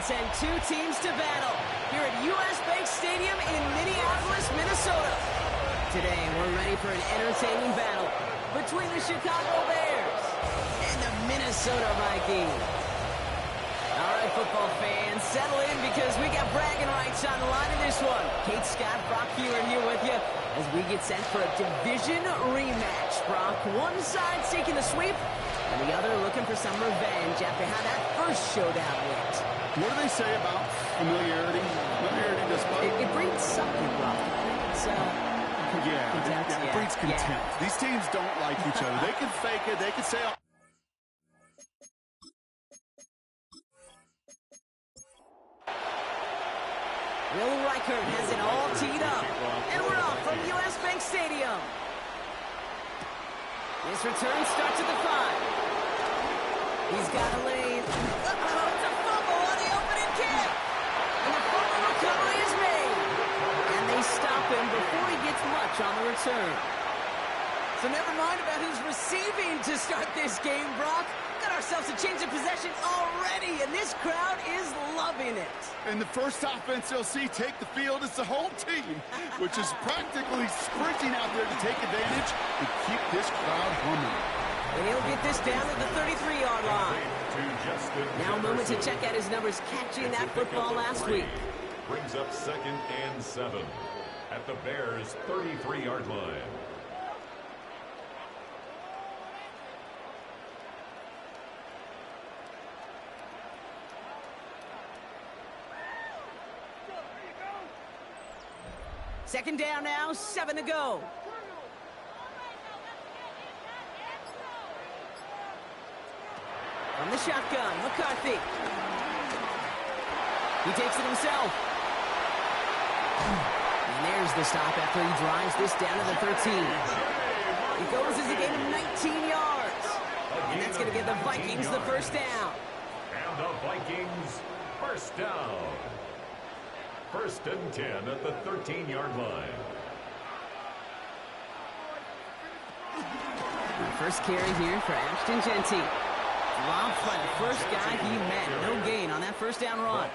send two teams to battle here at U.S. Bank Stadium in Minneapolis, Minnesota. Today, we're ready for an entertaining battle between the Chicago Bears and the Minnesota Vikings. All right, football fans, settle in because we got bragging rights on the line in this one. Kate, Scott, Brock Hewitt here with you as we get set for a division rematch. Brock, one side seeking the sweep, and the other looking for some revenge after how that first showdown went. What do they say about familiarity? Familiarity does what? It breeds something, Brock. It's, it breeds contempt. Yeah. These teams don't like each other. They can fake it. They can say... Will Reichert has it all teed up. And we're off from U.S. Bank Stadium. This return starts at the 5. He's got a lane. Uh-oh, it's a fumble on the opening kick. And the fumble recovery is made. And they stop him before he gets much on the return. So never mind about who's receiving to start this game, Brock. Got ourselves a change of possession already, and this crowd is loving it. And the first offense they'll see take the field is the home team, which is practically sprinting out there to take advantage and keep this crowd humming. And he'll get this down to the 33-yard line. Now a moment to check out his numbers catching that football last week. Brings up 2nd and 7 at the Bears' 33-yard line. Second down now, 7 to go. From the shotgun, McCarthy. He takes it himself. And there's the stop after he drives this down to the 13. He goes as a gain of 19 yards. And that's going to give the Vikings the first down. And the Vikings first down. 1st and 10 at the 13-yard line. First carry here for Ashton Genty. Dropped by the first guy he met. No gain on that first down run.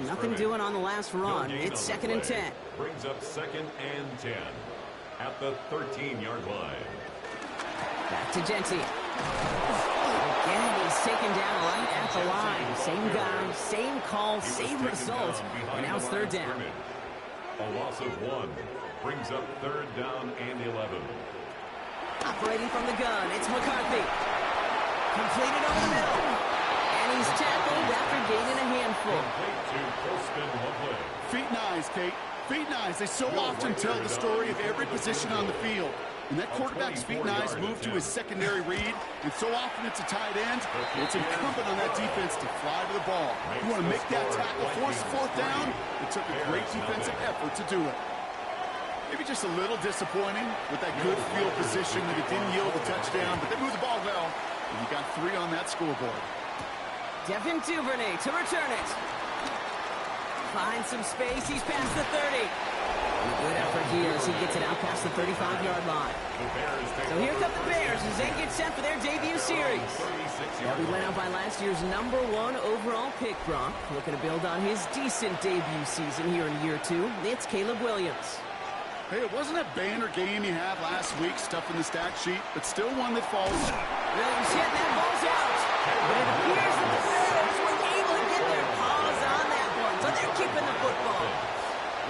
Nothing doing on the last run. It's 2nd and 10. Brings up 2nd and 10 at the 13-yard line. Back to Genty. Again, he's taken down right at the line. Same guy, same call, same result. And now it's 3rd down. A loss of 1 brings up 3rd down and 11. Operating from the gun, it's McCarthy. Completed over the middle. And he's tackled after gaining a handful. Feet and eyes, Kate. Feet and eyes. They so often tell the story of every position on the field. And that quarterback's feet and eyes move to his secondary read, and so often it's a tight end, it's incumbent on that defense to fly to the ball. You want to make that tackle, force the 4th down. It took a great defensive effort to do it. Maybe just a little disappointing with that good field position that it didn't yield a touchdown, but they moved the ball well, and you got 3 on that scoreboard. Devin Duvernay to return it. Finds some space, he's past the 30. And a good effort here as he gets it out past the 35-yard line. So here come the Bears as they get set for their debut series. Well, we went out by last year's #1 overall pick, Brock. Looking to build on his decent debut season here in year 2. It's Caleb Williams. Hey, it wasn't a banner game you had last week stuffed in the stat sheet, but still one that falls. Williams hit, that ball's out. But it appears that the Bears were able to get their paws on that one, so they're keeping the football.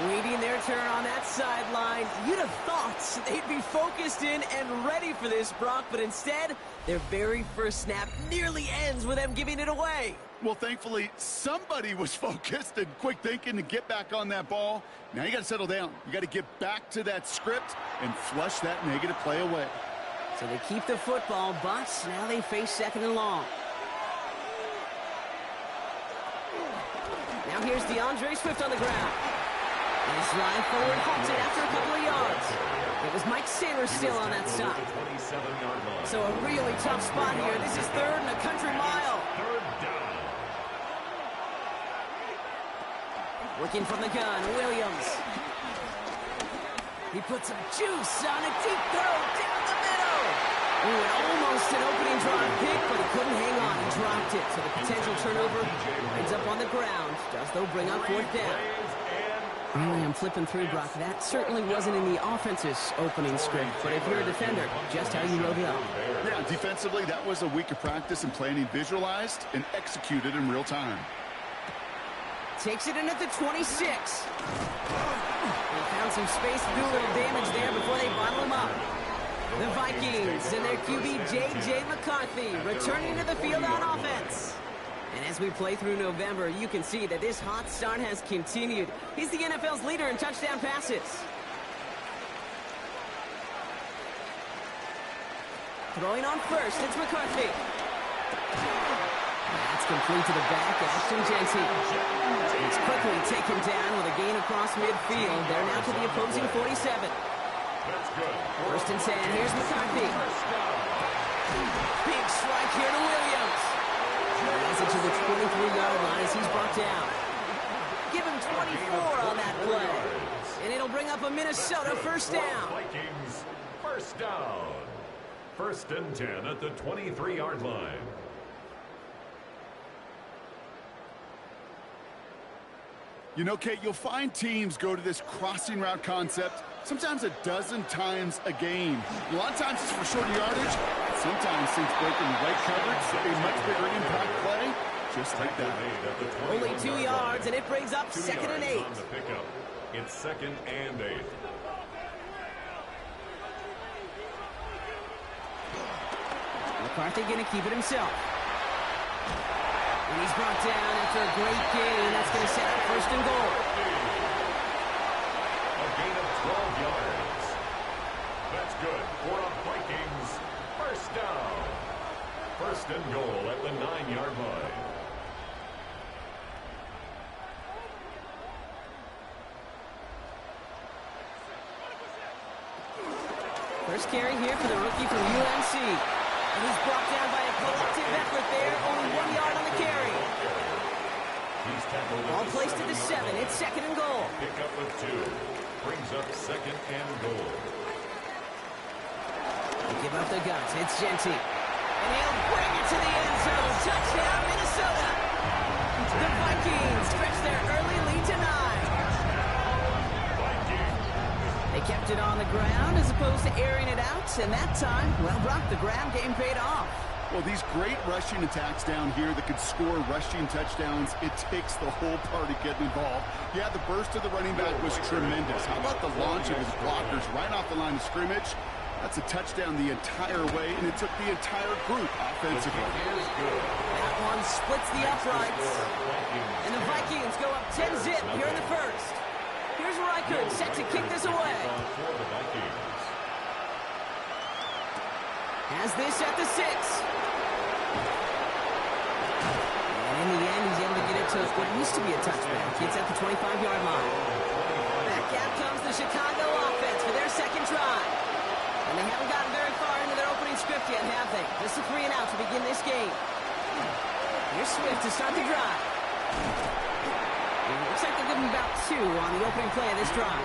Waiting their turn on that sideline. You'd have thought they'd be focused in and ready for this, Brock, but instead, their very first snap nearly ends with them giving it away. Well, thankfully, somebody was focused and quick thinking to get back on that ball. Now you got to settle down. You got to get back to that script and flush that negative play away. So they keep the football, but now they face 2nd and long. Now here's DeAndre Swift on the ground. This ride forward halted after a couple of yards. It was Mike Saylor still on that stop. So a really tough spot here. This is 3rd and a country mile. Working from the gun, Williams. He puts some juice on a deep throw down the middle. Ooh, and almost an opening drive pick, but he couldn't hang on. He dropped it. So the potential turnover ends up on the ground. Does, though, bring up fourth down. Really, I'm flipping through, Brock. That certainly wasn't in the offense's opening script. But if you're a defender, just how you wrote it up. Yeah, defensively, that was a week of practice and planning visualized and executed in real time. Takes it in at the 26. They found some space to do a little damage there before they bottle him up. The Vikings and their QB, J.J. McCarthy, returning to the field on offense. And as we play through November, you can see that this hot start has continued. He's the NFL's leader in touchdown passes. Throwing on first, it's McCarthy. That's complete to the back, Ashton Jeanty. It's quickly taken down with a gain across midfield. They're now to the opposing 47. First and 10, here's McCarthy. Big strike here to Williams. He it to the 23-yard line as he's brought down. Give him 24 on that play. And it'll bring up a Minnesota first down. Vikings first down. First and 10 at the 23-yard line. You know, Kate, you'll find teams go to this crossing route concept sometimes a dozen times a game. A lot of times it's for short yardage. Sometimes things breaking the right coverage, a much bigger impact play, just like that. Only 2 yards, and it brings up 2nd and 8. It's 2nd and 8. McCarthy going to keep it himself. And he's brought down after a great gain. That's going to set up 1st and goal. A gain of 12 yards. That's good for a Vikings first down. 1st and goal at the 9-yard line. First carry here for the rookie from UNC. And he's brought down by a collective effort there. Only 1 yard on the carry. Ball placed at the 7. It's 2nd and goal. Pick up with 2. Brings up 2nd and goal. They give up the guts. It's Jeanty. And he'll bring it to the end zone. Touchdown, Minnesota. The Vikings stretch their early lead to 9. They kept it on the ground as opposed to airing it out. And that time, well, Brock, the ground game paid off. Well, these great rushing attacks down here that could score rushing touchdowns, it takes the whole party getting involved. Yeah, the burst of the running back was tremendous. How about the launch of his blockers right off the line of scrimmage? That's a touchdown the entire way, and it took the entire group offensively. That one splits the uprights. And the Vikings go up 10-zip here in the first. Here's Reichert set to kick this away. Has this at the 6. And in the end, he's able to get it to what used to be a touchback. It's at the 25-yard line. Back out comes the Chicago offense for their 2nd try. And they haven't gotten very far into their opening script yet, have they? Just a 3 and out to begin this game. Here's Swift to start the drive. Looks like they'll give him about 2 on the opening play of this drive.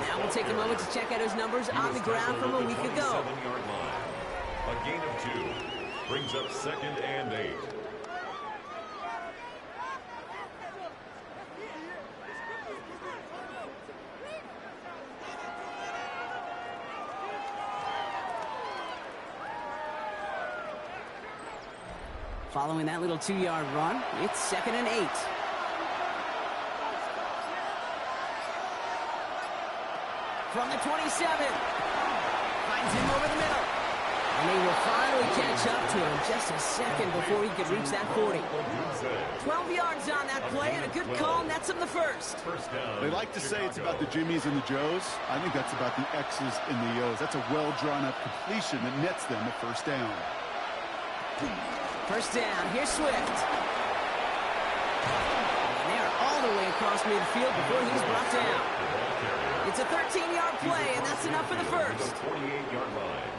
Now we'll take a moment to check out his numbers on the ground from a week ago. A gain of 2 brings up 2nd and 8. Following that little 2-yard run, it's 2nd and 8. From the 27. Finds him over the middle. And they will finally catch up to him just a second before he could reach that 40. 12 yards on that play and a good call nets him the first. They like to say it's about the Jimmies and the Joes. I think that's about the X's and the O's. That's a well-drawn-up completion that nets them a first down. First down, here's Swift. And they're all the way across midfield before he's brought down. It's a 13-yard play, and that's enough for the first. 48-yard line.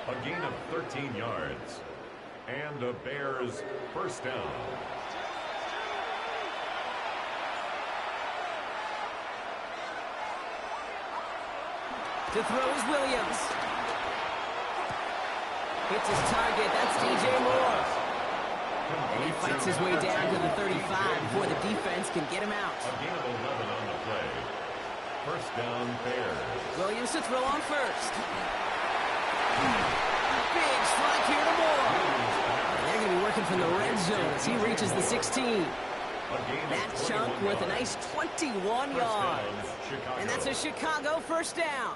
A gain of 13 yards. And the Bears first down. To throw is Williams. Hits his target. That's DJ Moore. And he fights his way down to the 35 before the defense can get him out. A gain of 11 on the play. First down, Bears. Williams to throw on first. Big strike here to Moore. And they're going to be working from the red zone as he reaches the 16. That chunk worth a nice 21 yards. And that's a Chicago first down.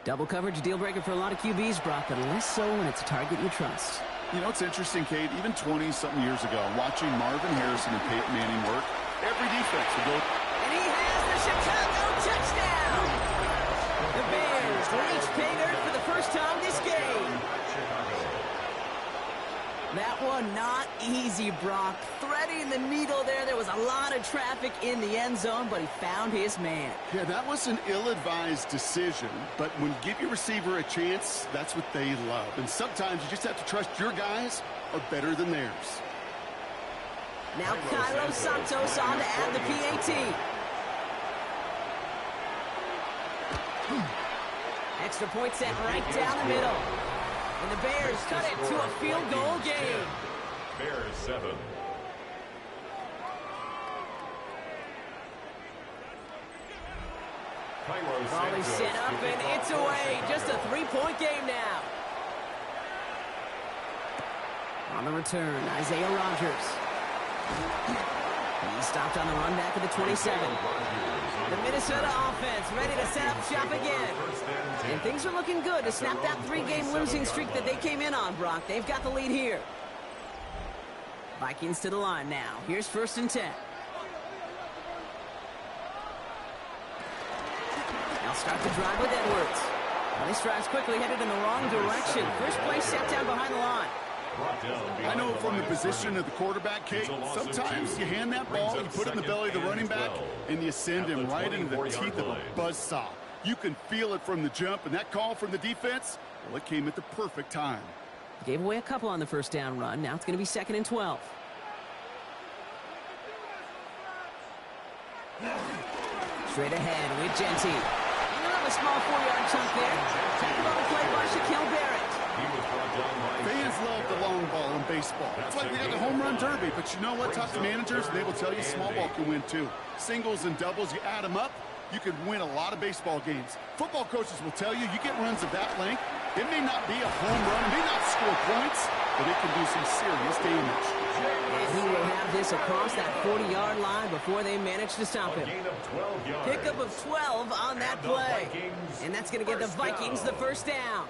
Double coverage, deal breaker for a lot of QBs, Brock, but less so when it's a target you trust. You know, it's interesting, Kate, even 20-something years ago, watching Marvin Harrison and Peyton Manning work, every defense would go. And he has the Chicago touchdown. The Bears reach pay dirt for the first time this game. That one not easy, Brock. Threading the needle there. There was a lot of traffic in the end zone, but he found his man. Yeah, that was an ill-advised decision, but when you give your receiver a chance, that's what they love. And sometimes you just have to trust your guys are better than theirs. Now Cairo Santos on to add the PAT. Extra point set right down the middle. And the Bears cut it to a field goal game. Bears 7. Volley set up and it's away. Just a three-point game now. On the return, Isaiah Rodgers. He stopped on the run back at the 27. The Minnesota offense ready to set up shop again. And things are looking good to snap that three-game losing streak that they came in on, Brock. They've got the lead here. Vikings to the line now. Here's 1st and 10. They'll start the drive with Edwards. Well, this drive's quickly headed in the wrong direction. First play set down behind the line. I know from the position of the quarterback, Kate, sometimes you hand that ball, you put it in the belly of the running back, and you send him right into the teeth of a buzzsaw. You can feel it from the jump, and that call from the defense, well, it came at the perfect time. Gave away a couple on the first down run. Now it's going to be 2nd and 12. Straight ahead with Genty. A small 4-yard chunk there. Taken on the play by Shaquille Barrett. Fans love the long ball in baseball. It's like they got the home run derby, but you know what? Talk to managers, and they will tell you small ball can win too. Singles and doubles, you add them up, you can win a lot of baseball games. Football coaches will tell you, you get runs of that length, it may not be a home run, it may not score points, but it can do some serious damage. And he will have this across that 40-yard line before they manage to stop him. Pickup of 12 on that play. And that's going to get the Vikings the first down.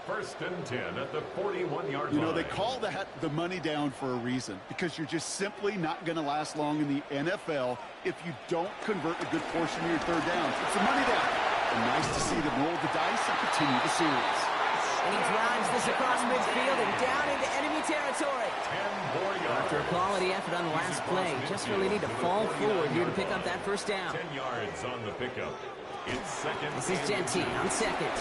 1st and 10 at the 41-yard line. You know, they call that the money down for a reason, because you're just simply not going to last long in the NFL if you don't convert a good portion of your third downs. It's the money down. And nice to see them roll the dice and continue the series. And he drives this across midfield and down into enemy territory. After a quality effort on the last play, just really need to fall forward here to pick up that first down. 10 yards on the pickup. It's 2nd. This is Genty on 2nd.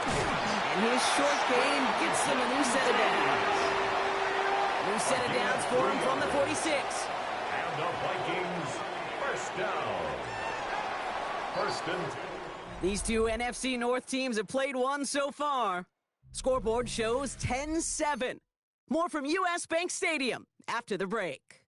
And his short game gets them a new set of downs. New set of downs for him from the 46. And the Vikings first down. 1st and 10. These two NFC North teams have played one so far. Scoreboard shows 10-7. More from US Bank Stadium after the break.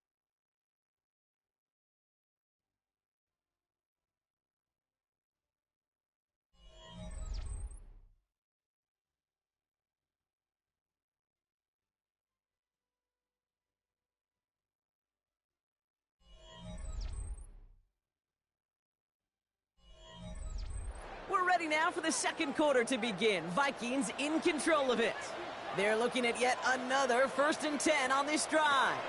We're ready now for the second quarter to begin. Vikings in control of it. They're looking at yet another 1st and 10 on this drive.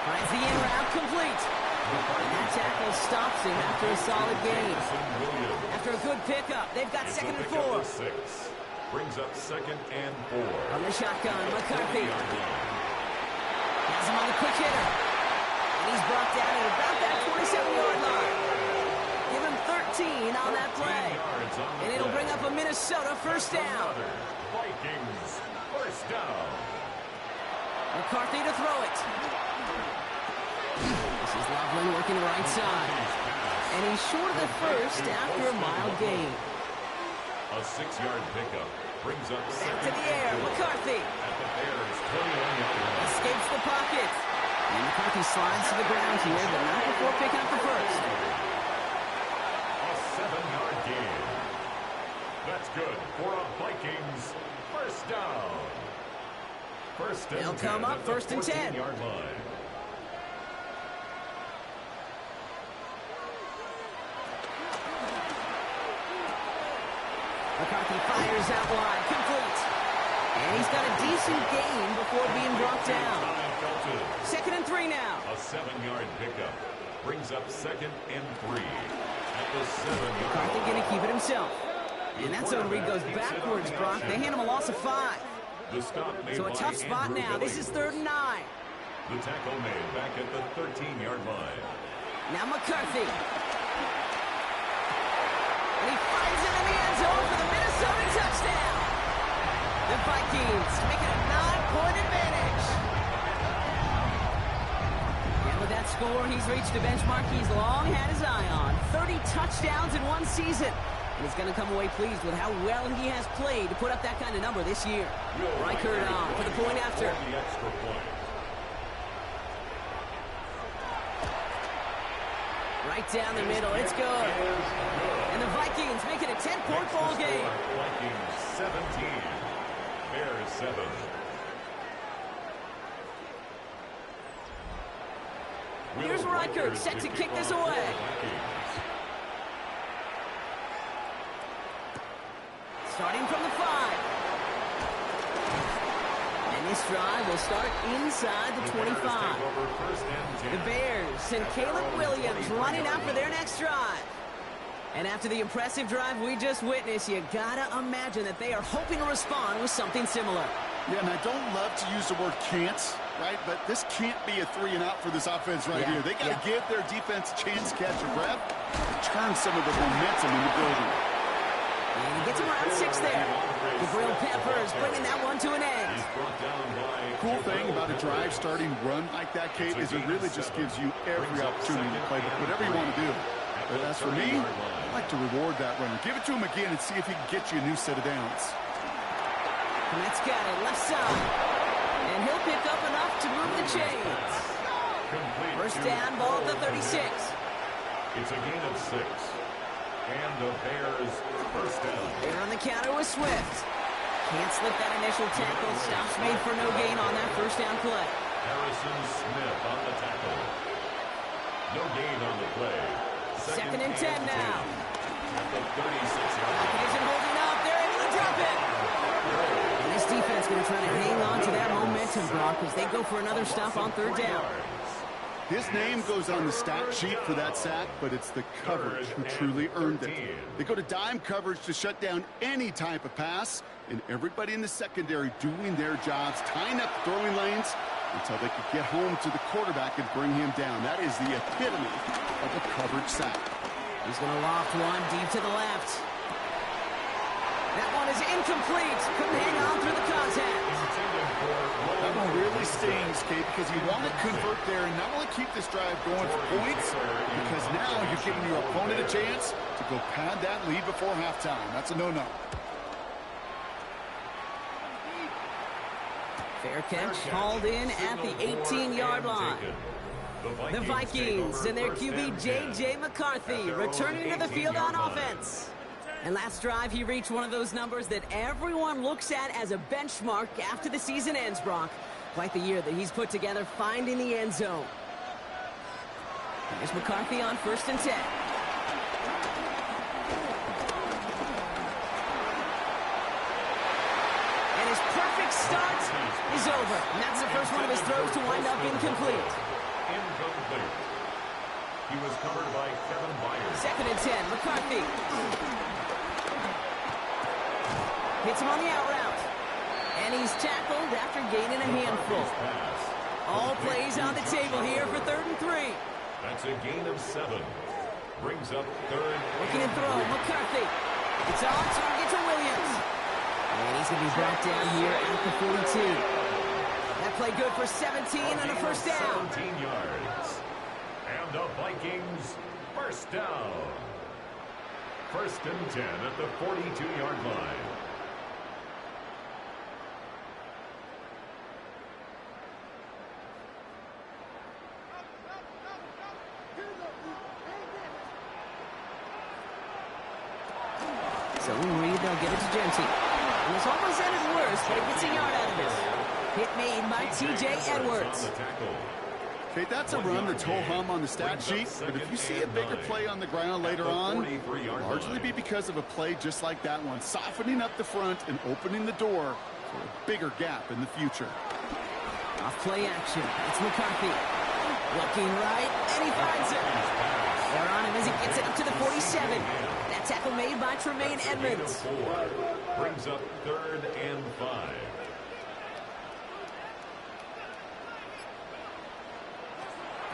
Finds the in route complete. And that tackle stops him after a solid gain. After a good pickup, they've got 2nd and 4. Brings up 2nd and 4. On the shotgun, McCarthy. Has him on the quick hitter. And he's brought down at about that 27-yard line. Give him 13 on that play. And it'll bring up a Minnesota first down. Vikings first down. McCarthy to throw it. This is Loveland working right side. And he's short of the first after a mild gain. A 6-yard pickup brings up Back to the air, McCarthy. At the Bears' 21-yard line. Escapes the pocket. And McCarthy slides to the ground here, but not before picking up the first. A 7-yard gain. That's good for a Vikings first down. First and They'll 10 come up at the first and 10. 14-yard line. McCarthy fires out wide, complete. And he's got a decent gain before being brought down. Second and 3 now. A 7-yard pickup brings up second and 3 at the 7-yard McCarthy line. going to keep it himself. And that zone read goes backwards, Brock. They hand him a loss of 5. The stop made So a by tough spot Andrew now. This is Billings. 3rd and 9. The tackle made back at the 13-yard line. Now McCarthy. And he finds it in the end zone for the Minnesota touchdown. The Vikings making a 9-point advantage. And with that score, he's reached a benchmark he's long had his eye on. 30 touchdowns in one season. And he's going to come away pleased with how well he has played to put up that kind of number this year. Reichert on for the point after. The extra point. Right down the middle. It's good. And the Vikings make it a 10-point ball game. Vikings 17. Bears 7. Here's Reichert set to kick this away. Starting from the 5. And this drive will start inside the 25. The Bears and Caleb Williams running out for their next drive. And after the impressive drive we just witnessed, you gotta imagine that they are hoping to respond with something similar. Yeah, and I don't love to use the word can't, right? But this can't be a 3 and out for this offense right here. They got to give their defense a chance to catch a breath and turn some of the momentum in the building. And he gets him around 6 there. The Grilled Peppers bringing that one to an end. Cool thing about a drive starting run like that, Kate, is it really just gives you every opportunity to play whatever you want to do. But as for me, I like to reward that runner. Give it to him again and see if he can get you a new set of downs. Kinetik's got it left side. And he'll pick up enough to move the chains. First down, ball at the 36. It's a gain of 6. And the Bears first down. They're on the counter with Swift. Can't slip that initial tackle. Stops made for no gain on that first down play. Harrison Smith on the tackle. No gain on the play. Second and 10 now. At the 36-yard line. Isn't holding up. They're able to drop it. And this defense going to try to hang on to that momentum, Brock, as they go for another stop on 3rd down. His name goes on the stat sheet for that sack, but it's the coverage who truly earned it. They go to dime coverage to shut down any type of pass, and everybody in the secondary doing their jobs, tying up throwing lanes until they could get home to the quarterback and bring him down. That is the epitome of a coverage sack. He's going to loft one deep to the left. That one is incomplete. Couldn't hang on through the contact. That one really stings, Kate, because you want to convert there and not only keep this drive going for points, because now you're giving your opponent a chance to go pad that lead before halftime. That's a no-no. Fair catch hauled in at the 18-yard line. The Vikings and their QB J.J. McCarthy returning to the field on offense. And last drive, he reached one of those numbers that everyone looks at as a benchmark after the season ends, Brock. Quite the year that he's put together finding the end zone. Here's McCarthy on 1st and 10. And his perfect start is over. And that's the first one of his throws to wind up incomplete. Incomplete. He was covered by Kevin Byers. 2nd and 10, McCarthy. Hits him on the out route. And he's tackled after gaining a handful. All plays on the table here for 3rd and 3. That's a gain of 7. Brings up 3rd. Looking to throw, McCarthy. It's on target to Williams. And he's going to be brought down here at the 42. That play good for 17 and a first down. 17 yards. And the Vikings First down. First and 10 at the 42-yard line. Zone read, they'll get it to Genty. And it's almost ended worse, but it gets a yard out of this. Hit made by T.J. Edwards. Okay, that's a run that's ho-hum on the stat sheet, but if you see a bigger play on the ground later on, it'll largely be because of a play just like that one, softening up the front and opening the door for a bigger gap in the future. Off play action. It's McCarthy. Looking right, and he finds it. They're on him as he gets it up to the 47. That tackle made by Tremaine Edmonds. Brings up 3rd and 5.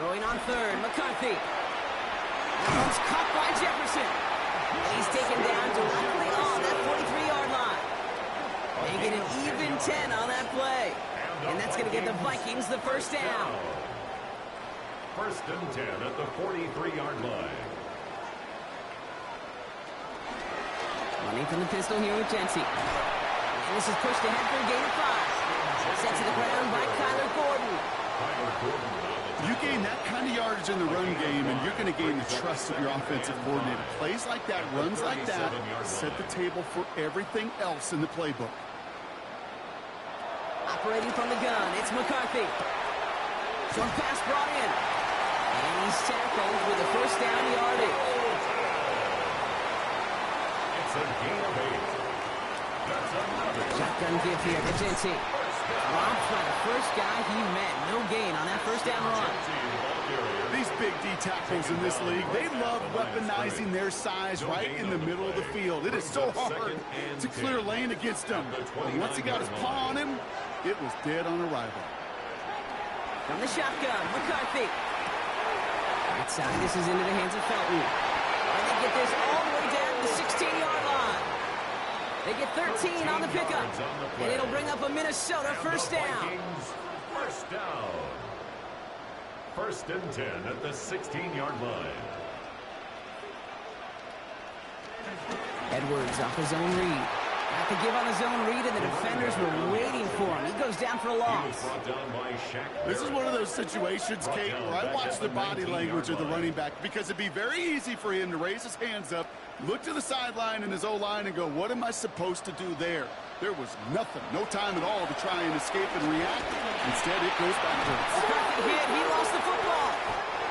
Going on 3rd, McCarthy. That one's caught by Jefferson. And he's taken down directly on that 43-yard line. They get an even 10 on that play. And that's going to give the Vikings the first down. First and 10 at the 43-yard line. Running from the pistol here with Genty. And this is pushed ahead for a gain of 5. Sent to the ground by Kyler Gordon. You gain that kind of yardage in the run game, and you're going to gain the trust of your offensive coordinator. Plays like that, runs like that, set the table for everything else in the playbook. Operating from the gun, it's McCarthy. Short pass brought in. And he's tackled with a first down yardage. It's a gain of 8. That's another Shotgun give here to Genty. Robbed by the first guy he met. No gain on that first down run. These big D tackles in this league, they love weaponizing their size right in the middle of the field. It is so hard to clear lane against them. And once he got his paw on him, it was dead on arrival. From the shotgun, McCarthy. Right side, this is into the hands of Felton. And they get this all the way down to the 16-yard line. They get 13 on the pickup. And it'll bring up a Minnesota first down. First down. First and 10 at the 16-yard line. Edwards off his own read. Got to give on his own read, and the defenders were waiting for him. He goes down for a loss. This is one of those situations, Kate, where I watch the body language of the running back, because it'd be very easy for him to raise his hands up, look to the sideline in his O-line, and go, what am I supposed to do there? There was nothing, no time at all to try and escape and react. Instead, it goes backwards. Scott hit, he lost the football.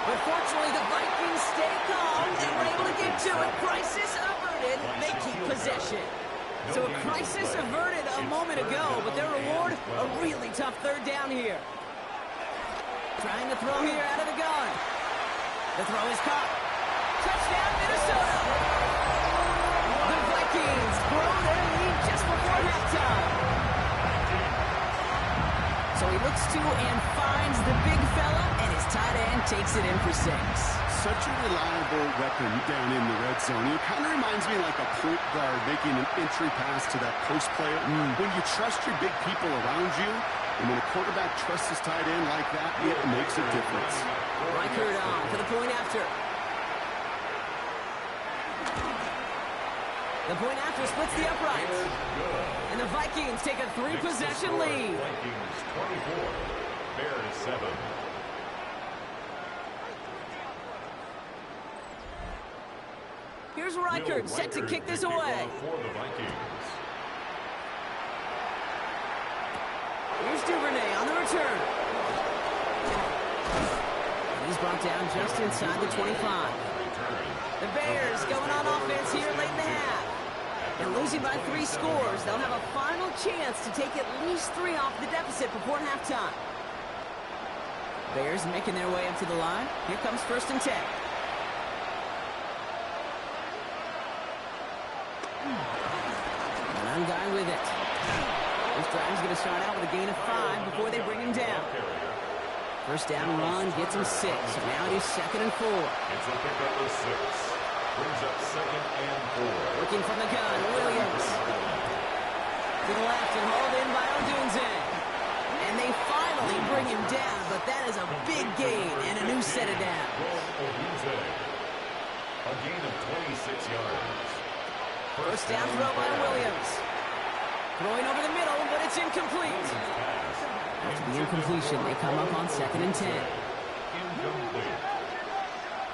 But fortunately, the Vikings stay calm and were able to get to it. Crisis averted, they keep possession. So a crisis averted a moment ago, but their reward, a really tough third down here. Trying to throw here out of the gun. The throw is caught. Touchdown, Minnesota! The Vikings grow their lead just before halftime. So he looks to and finds the big fella, and his tight end takes it in for 6. Such a reliable weapon down in the red zone. It kind of reminds me like a point guard making an entry pass to that post player. When you trust your big people around you, and when a quarterback trusts his tight end like that, it makes a difference. Reichert on for the point after. The point after splits the uprights. And the Vikings take a 3-possession lead. Vikings 24, Bears 7. Here's Reichert set to kick this away. For the Vikings. Here's Duvernay on the return. And he's brought down just inside the 25. The Bears going on offense here late in the half. And losing by 3 scores, they'll have a final chance to take at least 3 off the deficit before halftime. Bears making their way up to the line. Here comes 1st and 10. One guy with it. This drive's going to start out with a gain of 5 before they bring him down. First down run gets him 6. So now it is 2nd and 4. It's a pickup of 6. Brings up 2nd and 4. Looking from the gun, Williams. To the left and hauled in by Odunze. And they finally bring him down, but that is a big gain and a new set of downs. A gain of 26 yards. First down throw by Williams. Throwing over the middle, but it's incomplete. After the incompletion, they come up on 2nd and 10. Incomplete.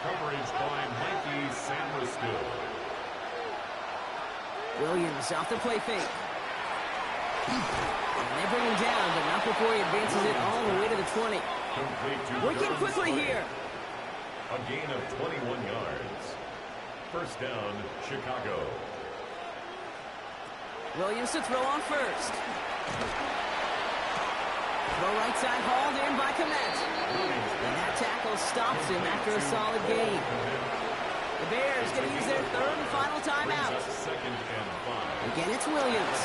Coverage by Mikey Sandrisco. Williams off the play fake. And they bring him down, but not before he advances it all the way to the 20. Working quickly here. A gain of 21 yards. First down, Chicago. Williams to throw on first. Throw right side hauled in by Kinetik. And that tackle stops him after a solid gain. The Bears going to use their 3rd and final timeout. Second and 5. Again, it's Williams.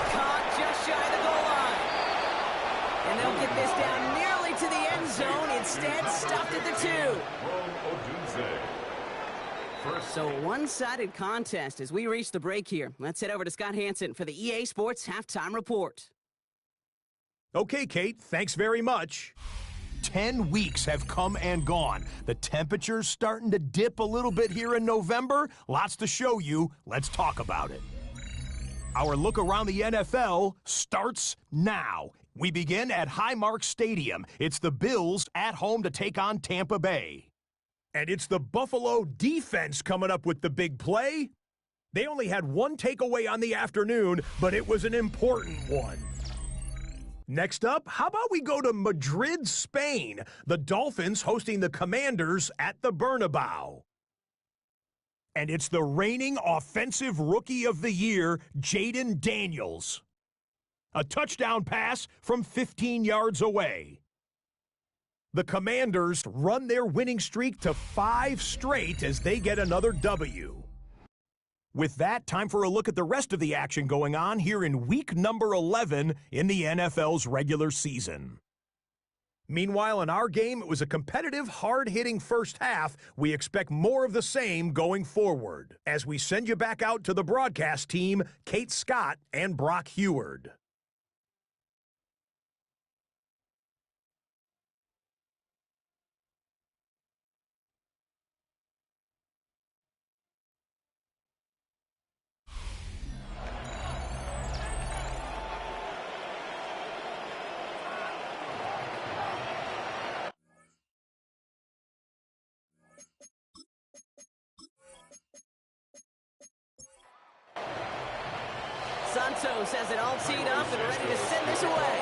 Caught just shy of the goal line. And they'll get this down nearly to the end zone. Instead, stopped at the 2. So one-sided contest as we reach the break here. Let's head over to Scott Hansen for the EA Sports Halftime Report. Okay, Kate, thanks very much. 10 weeks have come and gone. The temperature's starting to dip a little bit here in November. Lots to show you. Let's talk about it. Our look around the NFL starts now. We begin at Highmark Stadium. It's the Bills at home to take on Tampa Bay. And it's the Buffalo defense coming up with the big play. They only had one takeaway on the afternoon, but it was an important one. Next up, how about we go to Madrid, Spain? The Dolphins hosting the Commanders at the Bernabeu. And it's the reigning Offensive Rookie of the Year, Jaden Daniels. A touchdown pass from 15 yards away. The Commanders run their winning streak to 5 straight as they get another W. With that, time for a look at the rest of the action going on here in week number 11 in the NFL's regular season. Meanwhile, in our game, it was a competitive, hard-hitting first half. We expect more of the same going forward as we send you back out to the broadcast team, Kate Scott and Brock Heward. Santos has it all teed up and ready to send this away.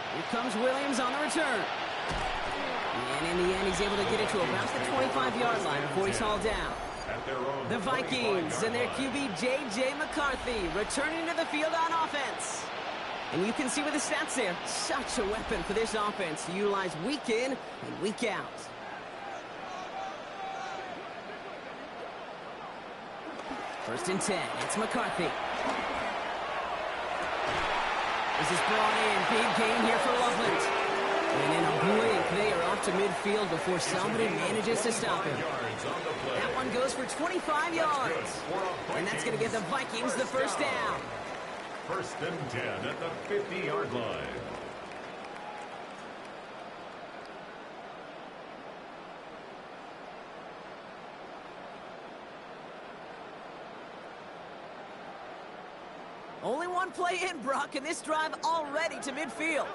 Here comes Williams on the return. And in the end, he's able to get it to about the 25-yard line before he's hauled down. The Vikings and their QB, J.J. McCarthy, returning to the field on offense. And you can see with the stats there, such a weapon for this offense to utilize week in and week out. First and 10, it's McCarthy. This is brought in, big gain here for Loveland. And in a blink, they are off to midfield before somebody manages to stop him. That one goes for 25 yards. And that's going to give the Vikings the first down. First and 10 at the 50-yard line. Only one play in, Brock, and this drive already to midfield.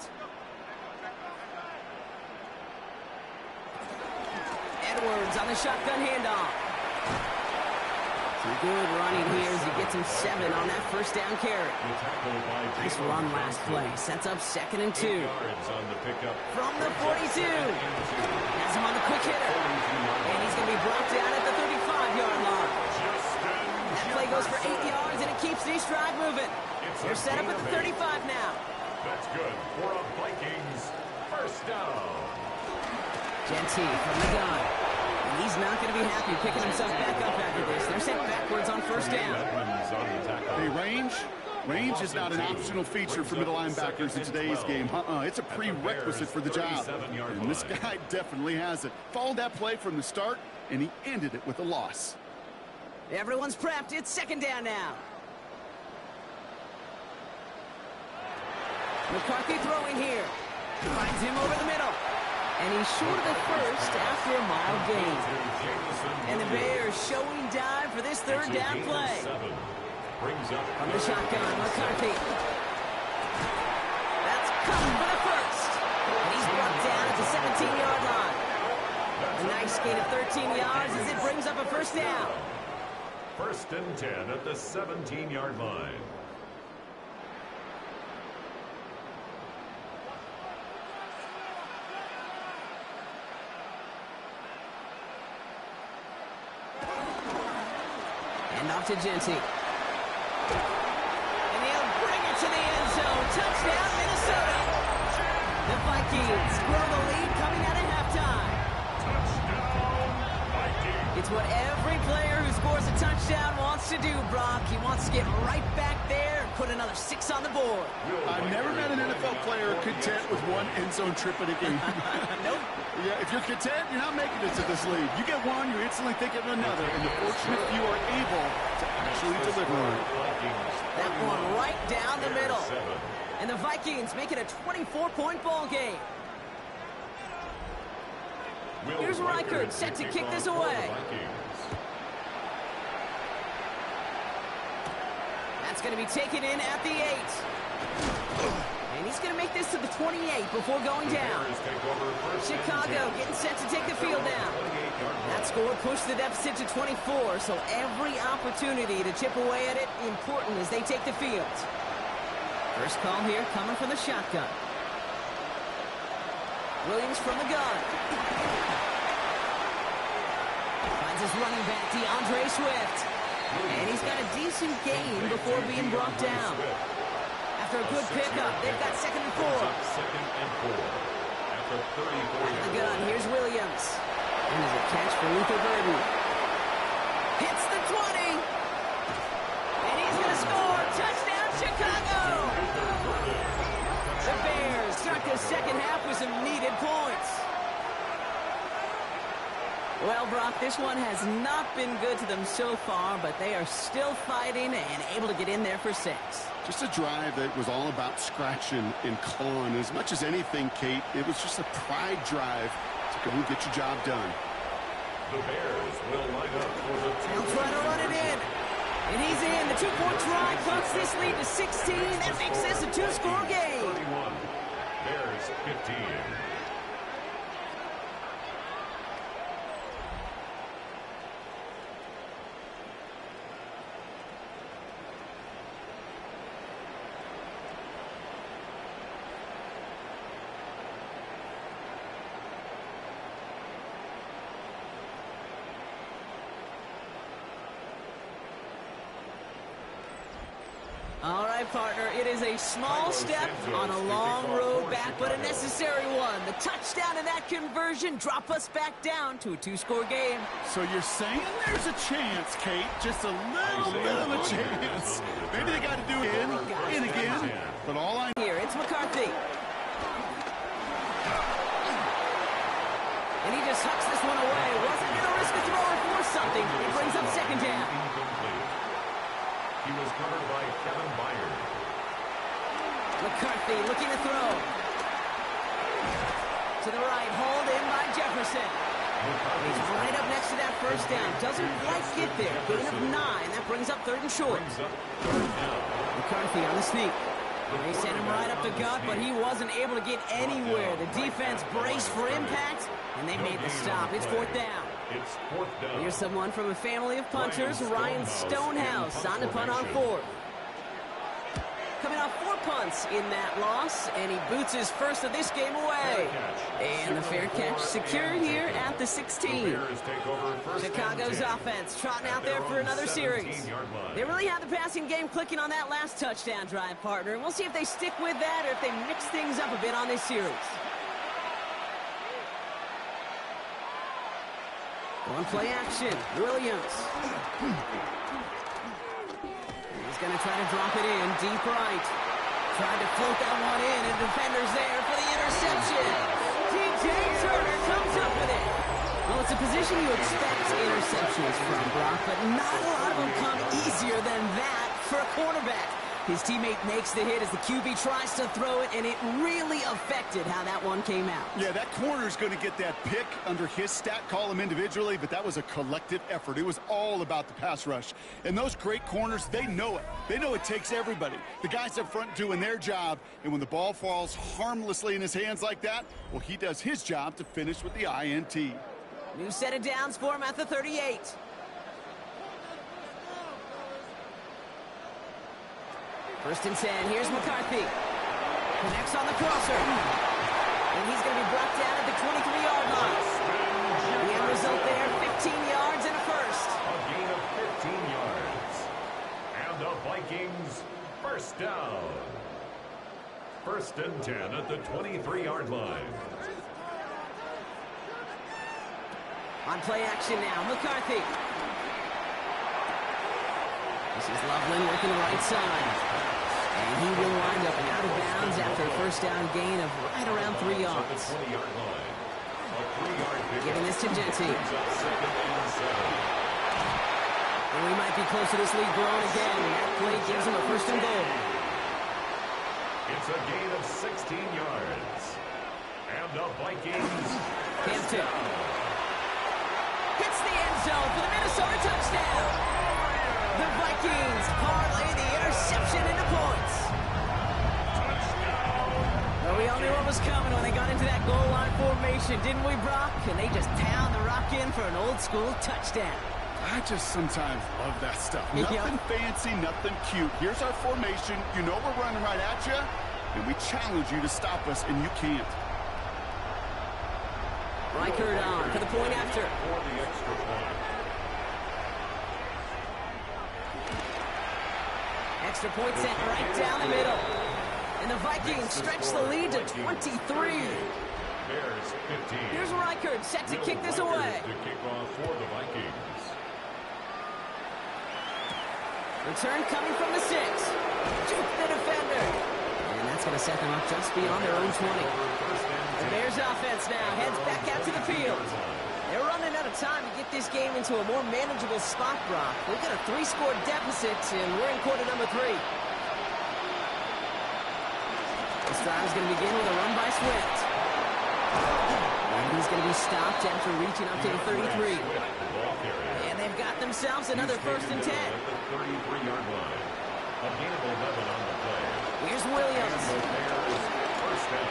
Edwards on the shotgun handoff. Some good running here as he gets him 7 on that first down carry. Nice run last play. Sets up 2nd and 2. From the 42. Has him on the quick hitter. And he's going to be brought down at the 35-yard line. That play goes for 8 yards, and it keeps the drive moving. They're set up at the 35 now. That's good for a Vikings first down. Genty from the gun. And he's not going to be happy picking himself back up after this. They're sent backwards on first down. Hey, range is not an optional feature for middle linebackers in today's game. It's a prerequisite for the job. And this guy definitely has it. Followed that play from the start, and he ended it with a loss. Everyone's prepped. It's 2nd down now. McCarthy throwing here. Finds him over the middle. And he's short of the first after a mild gain. And the Bears showing dive for this third down play. From the shotgun, McCarthy. That's coming for the first. And he's brought down at the 17-yard line. A nice gain of 13 yards as it brings up a first down. First and 10 at the 17-yard line. And off to Genty. And he'll bring it to the end zone. Touchdown, Minnesota. The Vikings grow the lead coming out of halftime. It's what every player who scores a touchdown wants to do, Brock. He wants to get right back there and put another 6 on the board. I've never met an NFL player content with one end zone trip in a game. Nope. Yeah, if you're content, you're not making it to this league. You get one, you instantly think of another, and the fortunate few are able to actually deliver on it. That one right down the middle. And the Vikings make it a 24-point ball game. Here's Reichard set to kick this away. That's going to be taken in at the 8. And he's going to make this to the 28 before going down. Chicago getting set to take the field down. That score pushed the deficit to 24, so every opportunity to chip away at it important as they take the field. First call here coming from the shotgun. Williams from the gun. Finds his running back, DeAndre Swift. And he's got a decent gain before being brought down. After a good pickup, they've got 2nd and 4. After 34 the gun, here's Williams. And there's a catch for Luther Burden. Hits the 20. And he's going to score. Touchdown, Chicago. The Bears start the second half with some needed points. Well, Brock, this one has not been good to them so far, but they are still fighting and able to get in there for 6. Just a drive that was all about scratching and clawing. As much as anything, Kate, it was just a pride drive to go and get your job done. The Bears will line up for the They'll try to run it in. And he's in. The 2-point try cuts this lead to 16. That makes this a 2-score game. 31. Bears 15. All right, partner, it is a small step on a long road back, but a necessary one. The touchdown and that conversion drop us back down to a 2-score game. So you're saying there's a chance, Kate, just a little bit of a chance. Maybe they got to do it in again, but all I Here, it's McCarthy. And he just hucks this one away. Wasn't going to risk a throw or force something. He brings up 2nd down. He was covered by Kevin Byard. McCarthy looking to throw. To the right, hauled in by Jefferson. He's right up next to that first down. Doesn't quite get there. Gain of 9. That brings up 3rd and short. McCarthy on the sneak. They sent him right up the gut, but he wasn't able to get anywhere. The defense braced for impact, and they made the stop. It's 4th down. It's 4th down. Here's someone from a family of punters, Ryan Stonehouse, on to punt on 4th. Coming off 4 punts in that loss, and he boots his first of this game away. And the fair catch secure here at the 16. Chicago's offense trotting out there for another series. They really had the passing game clicking on that last touchdown drive, partner. And we'll see if they stick with that or if they mix things up a bit on this series. On play action, Williams. He's going to try to drop it in, deep right. Tried to float that one in, and defender's there for the interception. T.J. Turner comes up with it. Well, it's a position you expect interceptions from, Brock, but not a lot of them come easier than that for a quarterback. His teammate makes the hit as the QB tries to throw it, and it really affected how that one came out. Yeah, that corner's going to get that pick under his stat column individually, but that was a collective effort. It was all about the pass rush. And those great corners, they know it. They know it takes everybody. The guys up front doing their job, and when the ball falls harmlessly in his hands like that, well, he does his job to finish with the INT. New set of downs for him at the 38. First and 10, here's McCarthy. Connects on the crosser. And he's going to be brought down at the 23-yard line. The end result there, 15 yards and a first. A gain of 15 yards. And the Vikings first down. First and 10 at the 23-yard line. On play action now, McCarthy. This is Loveland working the right side. And he will wind up out of bounds after a first down gain of right around 3 yards. Giving this to Genty. And we might be close to this lead growing again. That play gives him a first and goal. It's a gain of 16 yards. And the Vikings Hampton hits the end zone for the Minnesota touchdown. The Vikings parlay the interception into points. Well, we all knew what was coming when they got into that goal line formation, didn't we, Brock? And they just pound the rock in for an old-school touchdown. I just sometimes love that stuff. Nothing fancy, nothing cute. Here's our formation. You know we're running right at you, and we challenge you to stop us, and you can't. Reichert on for the point after. for the extra point. Extra point sent right down the middle. And the Vikings stretch the lead to 23. Bears 15. Here's Reichert set to kick this away. To kick off for the Vikings. Return coming from the 6. Juke the defender. And that's going to set them up just beyond their own 20. The Bears offense now heads back out to the field. They're running out of time to get this game into a more manageable spot, Brock. We've got a 3-score deficit, and we're in quarter number 3. This drive is going to begin with a run by Swift. And he's going to be stopped after reaching up to the 33. And they've got themselves another first and 10. 33-yard line. A gain of 11 on the play. Here's Williams. First down.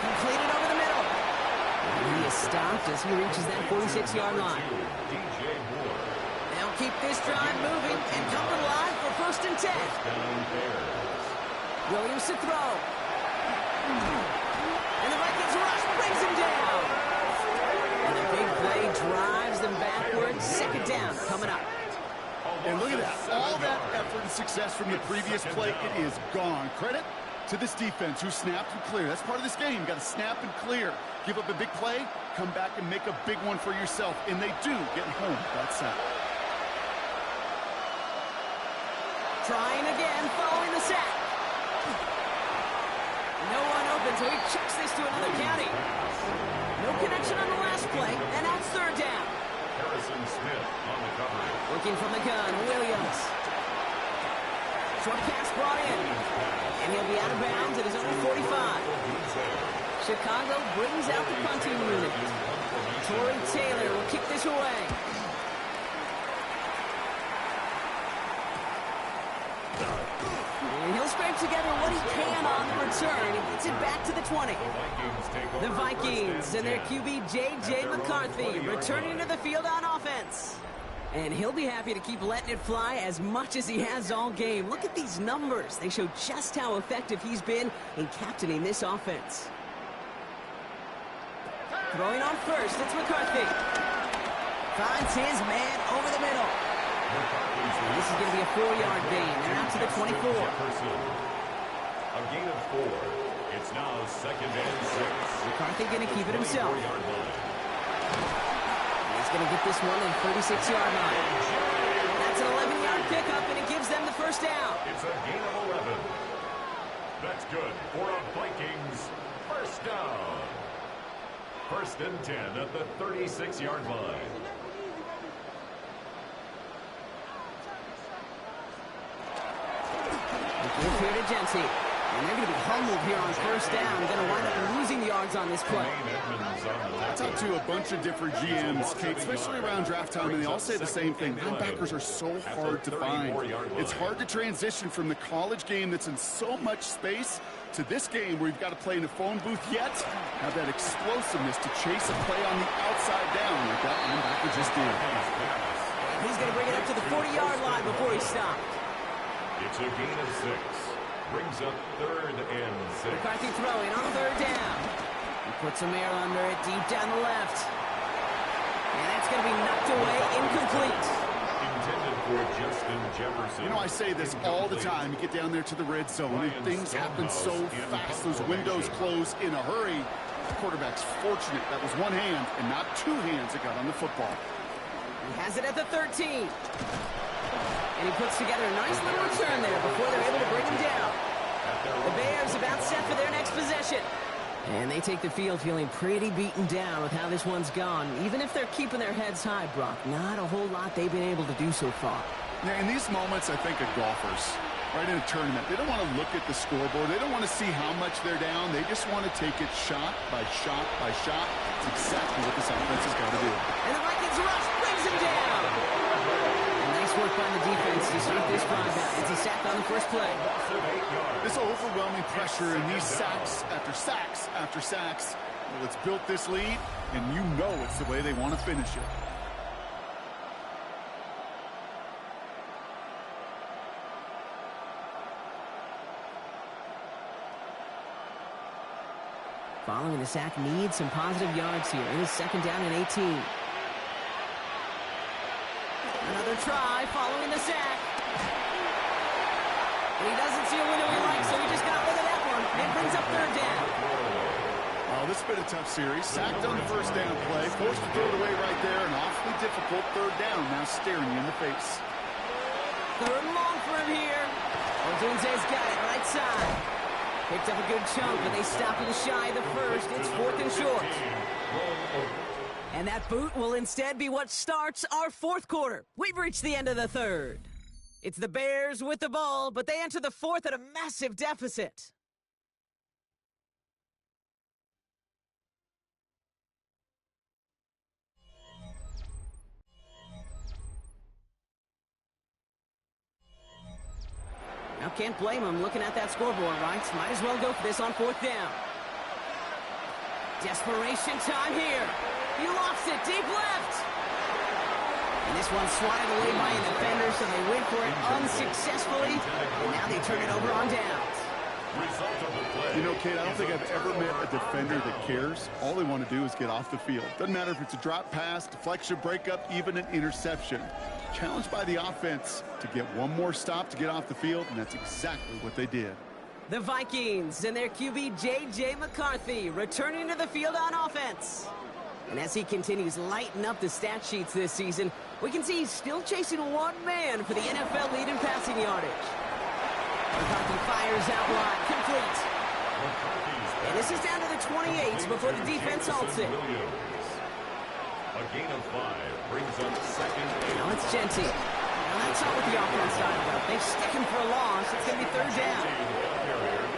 Completed over the middle. And he is stopped as he reaches that 46-yard line. DJ Moore. They'll keep this drive moving and come alive for first and 10. Down Bears. Williams to throw. And the Vikings rush brings him down. And the big play drives them backwards. Second down coming up. And look at that. All that effort and success from the previous play, it is gone. Credit to this defense who snapped and cleared. That's part of this game. You got to snap and clear. Give up a big play, come back and make a big one for yourself. And they do get home that sack. Trying again following the sack. No one open, so he chucks this to another county. No connection on the last play, and that's third down. Harrison Smith on the coverage. Working from the gun, Williams. Short pass brought in. And he'll be out of bounds at his own 45. Chicago brings out the punting unit. Torrey Taylor will kick this away. And he'll scrape together what he can on the return. He gets it back to the 20. The Vikings and their QB J.J. McCarthy returning to the field on offense. And he'll be happy to keep letting it fly as much as he has all game. Look at these numbers. They show just how effective he's been in captaining this offense. Throwing on first, it's McCarthy. Finds his man over the middle. And this is going to be a 4-yard gain. They're out to the 24. A gain of 4. It's now second and 6. McCarthy going to keep it himself. He's going to get this one in 36-yard line. That's an 11-yard pickup, and it gives them the first down. It's a gain of 11. That's good for a Vikings first down. First and 10 at the 36-yard line. here to Genty. And they're going to be humbled here on first down. Going to wind up losing yards on this play. I talked to a bunch of different GMs, Kate, especially around draft time, and they all say the same thing. Linebackers are so hard to find. It's hard to transition from the college game that's in so much space to this game where you've got to play in a phone booth, yet have that explosiveness to chase a play on the outside down like that linebacker just did. He's going to bring it up to the 40-yard line before he stopped. It's a gain of 6. Brings up 3rd and 6. McCarthy throwing on 3rd down. He puts some air under it deep down the left. And that's going to be knocked away, incomplete. Intended for Justin Jefferson. You know, I say this all the time. You get down there to the red zone, and things happen so fast. Those windows close in a hurry. The quarterback's fortunate. That was one hand and not two hands that got on the football. He has it at the 13. And he puts together a nice little return there before they're able to bring him down. The Bears about set for their next possession. And they take the field feeling pretty beaten down with how this one's gone. Even if they're keeping their heads high, Brock, not a whole lot they've been able to do so far. Yeah, in these moments, I think of golfers, right, in a tournament. They don't want to look at the scoreboard. They don't want to see how much they're down. They just want to take it shot by shot by shot. It's exactly what this offense has got to do. And the Vikings rush brings him down. Nice work by the defense to start this drive out. It's a sack on the first play. This overwhelming pressure and these sacks after sacks after sacks, well, it's built this lead, and you know it's the way they want to finish it. Following the sack needs some positive yards here. It is 2nd down and 18. Another try following the sack. And he doesn't see a window he likes, so he just got rid of that one. It brings up 3rd down. Oh, this has been a tough series. Sacked on the first down play. Forced to throw it away right there. An awfully difficult 3rd down now staring you in the face. 3rd and long for him here. Odunze's got it right side. Picked up a good chunk, but they stop him shy of the first. It's 4th and short. And that boot will instead be what starts our 4th quarter. We've reached the end of the 3rd. It's the Bears with the ball, but they enter the 4th at a massive deficit. Now can't blame him looking at that scoreboard, right? Might as well go for this on 4th down. Desperation time here. He lofts it deep left. And this one's swatted away by a defender, so they went for it unsuccessfully. And now they turn it over on downs. You know, Kate, I don't think I've ever met a defender that cares. All they want to do is get off the field. Doesn't matter if it's a drop pass, deflection, breakup, even an interception. Challenged by the offense to get one more stop to get off the field, and that's exactly what they did. The Vikings and their QB J.J. McCarthy returning to the field on offense. And as he continues lighting up the stat sheets this season, we can see he's still chasing one man for the NFL lead in passing yardage. McCarthy fires out wide, complete. And this is down to the 28 before the defense halts it. A gain of 5 brings up 2nd. Now it's Genty. Now that's not what the offense side about. They stick him for a loss. It's going to be 3rd down.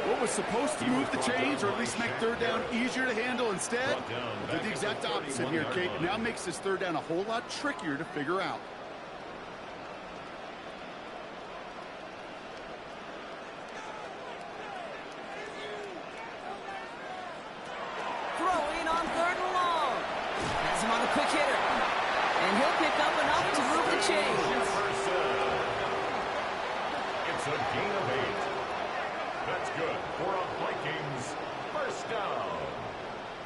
What was supposed to move the chains, or at least make 3rd down easier to handle instead, did the exact opposite here, Kate. Now makes this 3rd down a whole lot trickier to figure out. Throwing on 3rd and long. Has him on a quick hitter. And he'll pick up enough to move the chains. It's a gain of 8. That's good for a Vikings 1st down.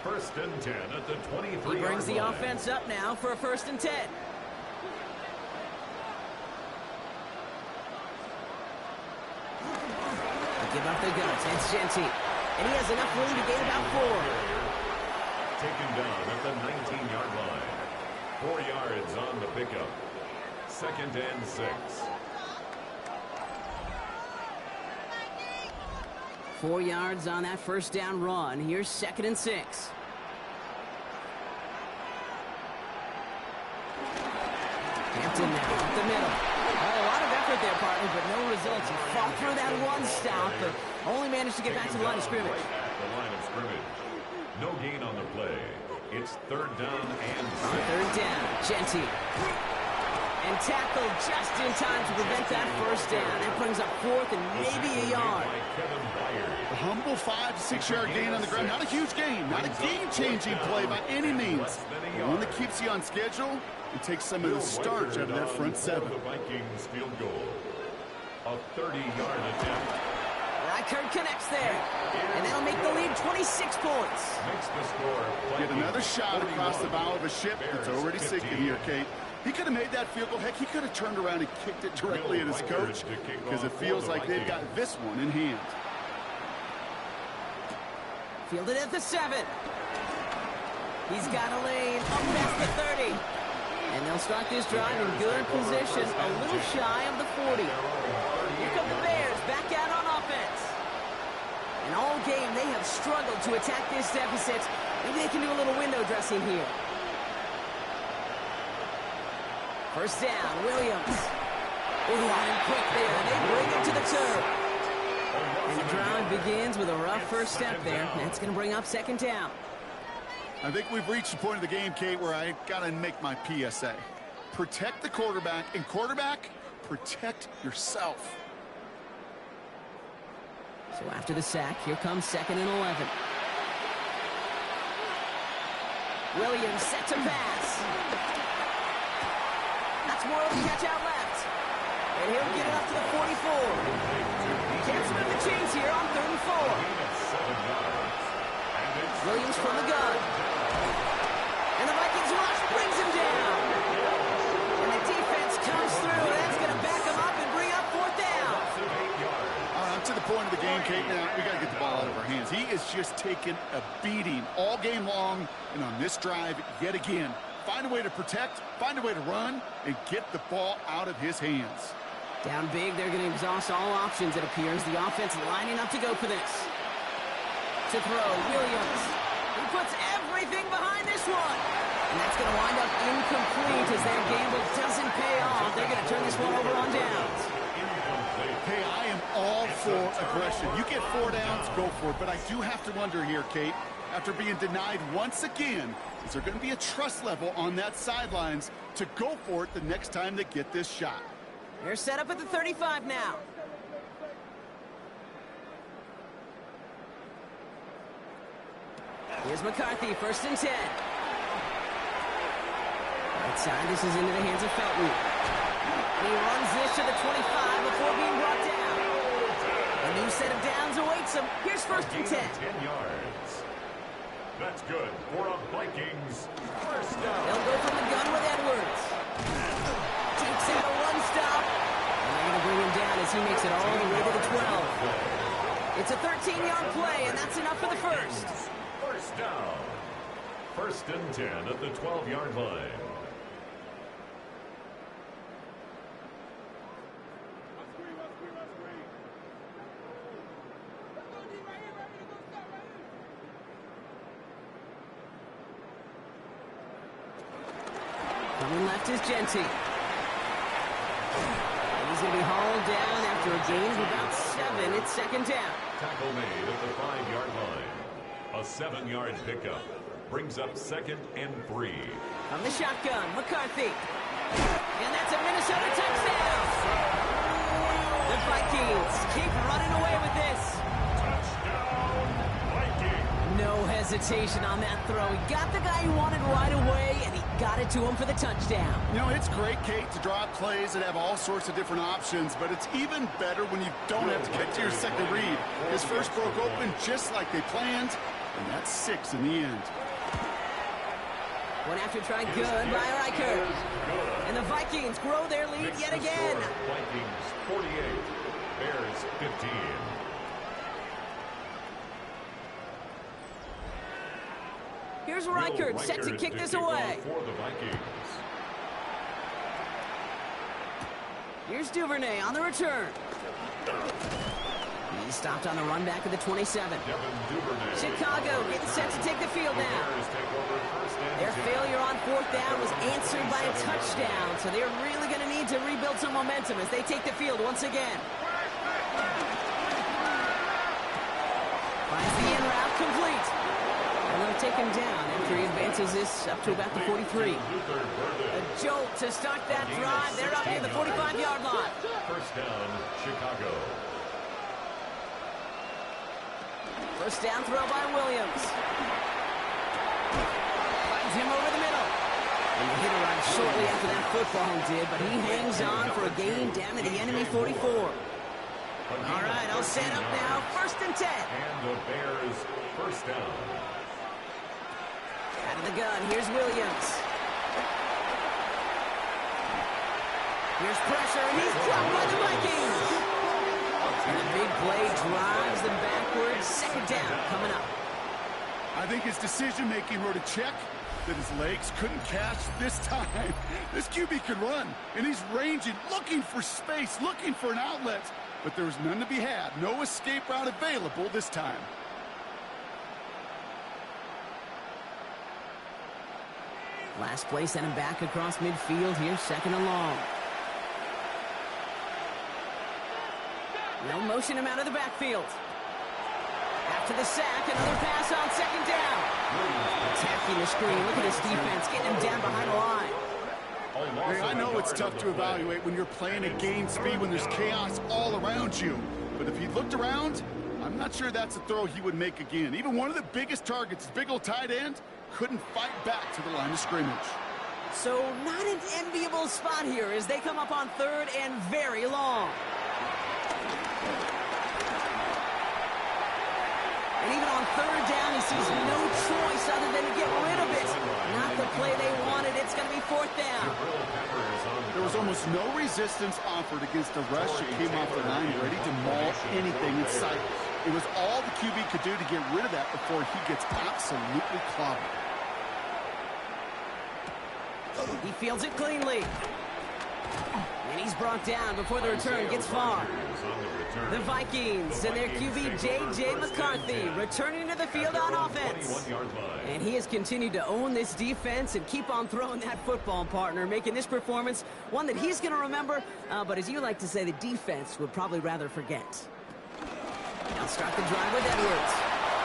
1st and 10 at the 23-yard line. He brings the offense up now for a 1st and 10. Give up the guts. It's Genty. And he has enough room to gain about 4. Taken down at the 19-yard line. 4 yards on the pickup. 2nd and 6. 4 yards on that 1st down run. Here's 2nd and 6. Hampton now up the middle. Oh, a lot of effort effort there, partner, but no results. He fought through that one stop, but only managed to get back to the line of scrimmage. The line of scrimmage. No gain on the play. It's third down and On third down, Genty. And tackled just in time to prevent that first down. That brings up fourth and maybe a yard. A humble 5 to 6 yard gain on the ground. Not a huge gain, not a game-changing play by any means. But one that keeps you on schedule and takes some of the starch out of that front seven. The Vikings field goal. A 30-yard attempt. Reichert connects there. And that'll make the lead 26 points. Makes the score. Get another shot across the bow of a ship that's already sinking here, Kate. He could have made that field goal. Heck, he could have turned around and kicked it directly at his coach because it feels like they've got this one in hand. Fielded at the 7. He's got a lane up past the 30. And they'll start this drive in good position, a little shy of the 40. Here come the Bears back out on offense. And all game they have struggled to attack this deficit. Maybe they can do a little window dressing here. First down, Williams. Oh, and quick there. They bring him to the turf. And the drive begins with a rough first step there. That's going to bring up second down. I think we've reached the point of the game, Kate, where I got to make my PSA. Protect the quarterback, and quarterback, protect yourself. So after the sack, here comes 2nd and 11. Williams set to pass. That's more of a catch out left. And he'll get it up to the 44. Can't spin the chains here on 3rd and 4. Williams from the gun. And the Vikings rush brings him down. And the defense comes through. That's going to back him up and bring up 4th down. All right, I'm to the point of the game, Kate. Now, we got to get the ball out of our hands. He is just taking a beating all game long. And on this drive, yet again, find a way to protect, find a way to run, and get the ball out of his hands. Down big, they're going to exhaust all options, it appears. The offense lining up to go for this. To throw, Williams. He puts everything behind this one. And that's going to wind up incomplete as that gamble doesn't pay off. They're going to turn this one over on downs. Hey, I am all for aggression. You get 4 downs, go for it. But I do have to wonder here, Kate, after being denied once again, is there going to be a trust level on that sidelines to go for it the next time they get this shot? They're set up at the 35 now. Here's McCarthy, 1st and 10. Right side, this is into the hands of Felton. And he runs this to the 25 before being brought down. A new set of downs awaits him. Here's 1st and 10. 10 yards. That's good for a Vikings first down. They'll go from the gun with Edwards. Takes out a run stop. And they're going to bring him down as he makes it all the way to the 12. It's a 13-yard play, and that's enough for the first. First down. 1st and 10 at the 12-yard line. Coming left is Genty. And he's going to be hauled down after a gain of about 7. It's 2nd down. Tackle made at the 5-yard line. A 7-yard pickup brings up 2nd and 3. From the shotgun, McCarthy. And that's a Minnesota touchdown. The Vikings keep running away with this. Touchdown, Vikings. No hesitation on that throw. He got the guy he wanted right away, and he got it to him for the touchdown. You know, it's great, Kate, to draw up plays and have all sorts of different options, but it's even better when you don't have to get to your second read. His first broke open just like they planned, and that's 6 in the end. One after try good by Reichert. And the Vikings grow their lead Makes yet the again. score Vikings 48, Bears 15. Here's Reichert set to kick this away. For the Vikings. Here's Duvernay on the return. He's stopped on the run back of the 27. Chicago getting set to take the field now. Their failure on 4th down was answered by a touchdown, so they're really going to need to rebuild some momentum as they take the field once again. Finds the in route complete. And they'll take him down after he advances this up to about the 43. A jolt to start that drive. They're up near the 45-yard line. First down, Chicago. First down throw by Williams. Finds him over the middle. And the hit arrived shortly after that football did, but he hangs on for a gain down to the enemy 44. All right, I'll set up now. 1st and 10. And the Bears first down. Out of the gun, here's Williams. Here's pressure, and he's dropped by the Vikings. And a big play drives them backwards. 2nd down coming up. I think his decision-making wrote a check that his legs couldn't catch this time. This QB can run, and he's ranging, looking for space, looking for an outlet. But there was none to be had. No escape route available this time. Last play sent him back across midfield here, 2nd and long. They'll motion him out of the backfield. After the sack, another pass on 2nd down. Attacking the screen. Look at this defense, getting him down behind the line. Hey, I know it's tough to evaluate when you're playing at game speed when there's chaos all around you. But if he looked around, I'm not sure that's a throw he would make again. Even one of the biggest targets, his big old tight end, couldn't fight back to the line of scrimmage. So not an enviable spot here as they come up on 3rd and very long. And even on 3rd down, he sees no choice other than to get rid of it. Not the play they wanted. It's going to be 4th down. There was almost no resistance offered against a rush that came off the line ready to maul anything in sight. It was all the QB could do to get rid of that before he gets absolutely clobbered. He fields it cleanly. And he's brought down before the return gets far. The Vikings and their QB, J.J. McCarthy, returning to the field on offense. And he has continued to own this defense and keep on throwing that football, partner, making this performance one that he's going to remember, but as you like to say, the defense would probably rather forget. They'll start the drive with Edwards.